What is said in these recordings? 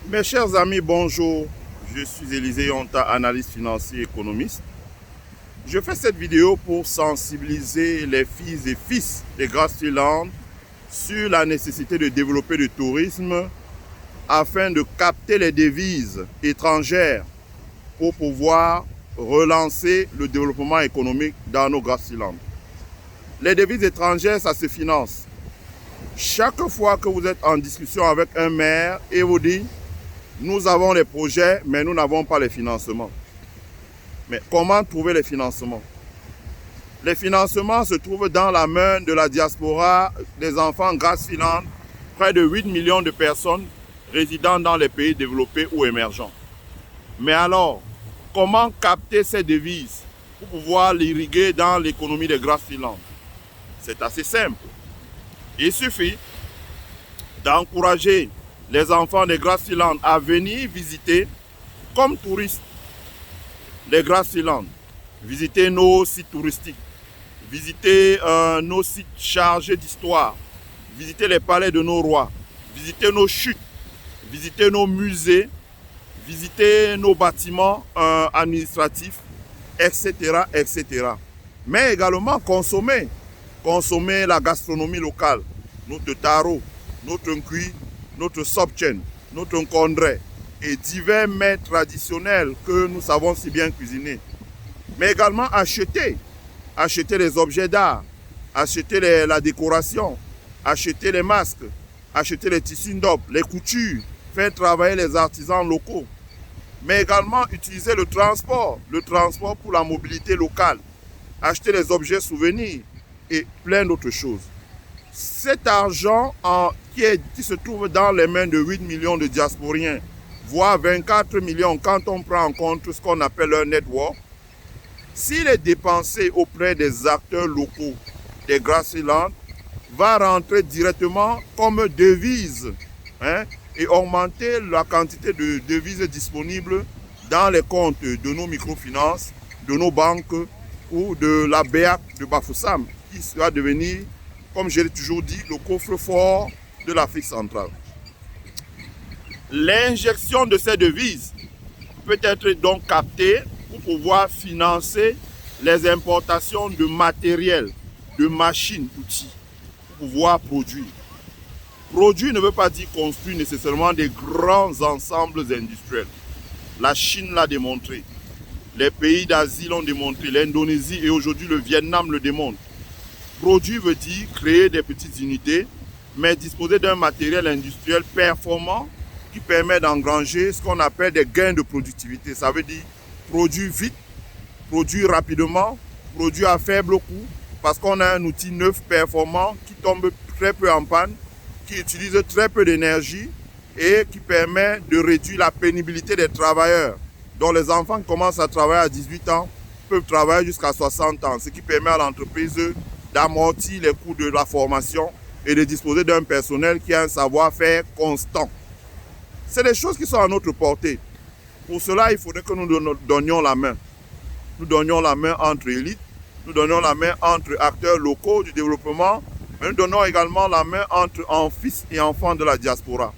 Mes chers amis, bonjour. Je suis Élisée Yonta, analyste financier et économiste. Je fais cette vidéo pour sensibiliser les filles et fils des Grassfields sur la nécessité de développer le tourisme afin de capter les devises étrangères pour pouvoir relancer le développement économique dans nos Grassfields. Les devises étrangères, ça se finance. Chaque fois que vous êtes en discussion avec un maire et vous dit nous avons les projets, mais nous n'avons pas les financements. Mais comment trouver les financements? Les financements se trouvent dans la main de la diaspora des enfants Grassfields, près de 8 millions de personnes résidant dans les pays développés ou émergents. Mais alors, comment capter ces devises pour pouvoir l'irriguer dans l'économie des Grassfields? C'est assez simple. Il suffit d'encourager les enfants des Grassfields à venir visiter comme touristes les Grassfields, visiter nos sites touristiques, visiter nos sites chargés d'histoire, visiter les palais de nos rois, visiter nos chutes, visiter nos musées, visiter nos bâtiments administratifs, etc., etc. Mais également consommer la gastronomie locale, notre taro, notre nkui, notre sopchen, notre nkondré et divers mets traditionnels que nous savons si bien cuisiner. Mais également acheter les objets d'art, acheter la décoration, acheter les masques, acheter les tissus d'op, les coutures, faire travailler les artisans locaux. Mais également utiliser le transport pour la mobilité locale, acheter les objets souvenirs et plein d'autres choses. Cet argent qui se trouve dans les mains de 8 millions de diasporiens, voire 24 millions quand on prend en compte ce qu'on appelle leur network, s'il est dépensé auprès des acteurs locaux des Grassfields, va rentrer directement comme devise et augmenter la quantité de devises disponibles dans les comptes de nos microfinances, de nos banques ou de la BEAC de Bafoussam, qui va devenir, comme je l'ai toujours dit, le coffre-fort de l'Afrique centrale. L'injection de ces devises peut être donc captée pour pouvoir financer les importations de matériel, de machines, d'outils, pour pouvoir produire. Produire ne veut pas dire construire nécessairement des grands ensembles industriels. La Chine l'a démontré, les pays d'Asie l'ont démontré, l'Indonésie et aujourd'hui le Vietnam le démontrent. Produire veut dire créer des petites unités, mais disposer d'un matériel industriel performant qui permet d'engranger ce qu'on appelle des gains de productivité. Ça veut dire produire vite, produire rapidement, produire à faible coût, parce qu'on a un outil neuf, performant, qui tombe très peu en panne, qui utilise très peu d'énergie et qui permet de réduire la pénibilité des travailleurs. Donc les enfants qui commencent à travailler à 18 ans peuvent travailler jusqu'à 60 ans, ce qui permet à l'entreprise d'amortir les coûts de la formation et de disposer d'un personnel qui a un savoir-faire constant. C'est des choses qui sont à notre portée. Pour cela, il faudrait que nous donnions la main. Nous donnions la main entre élites, nous donnions la main entre acteurs locaux du développement, mais nous donnons également la main entre fils et enfants de la diaspora.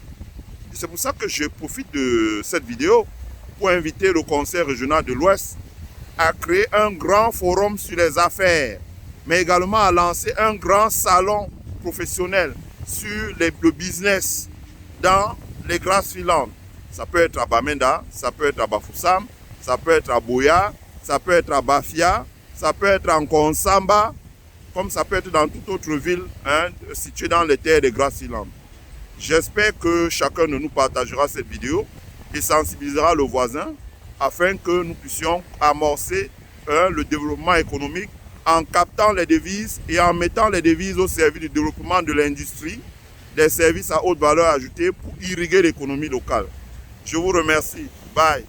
C'est pour ça que je profite de cette vidéo pour inviter le Conseil régional de l'Ouest à créer un grand forum sur les affaires, mais également à lancer un grand salon professionnel sur le business dans les Grassfields. Ça peut être à Bamenda, ça peut être à Bafoussam, ça peut être à Boya, ça peut être à Bafia, ça peut être en Konsamba, comme ça peut être dans toute autre ville située dans les terres des Grassfields. J'espère que chacun de nous partagera cette vidéo et sensibilisera le voisin afin que nous puissions amorcer le développement économique en captant les devises et en mettant les devises au service du développement de l'industrie, des services à haute valeur ajoutée pour irriguer l'économie locale. Je vous remercie. Bye.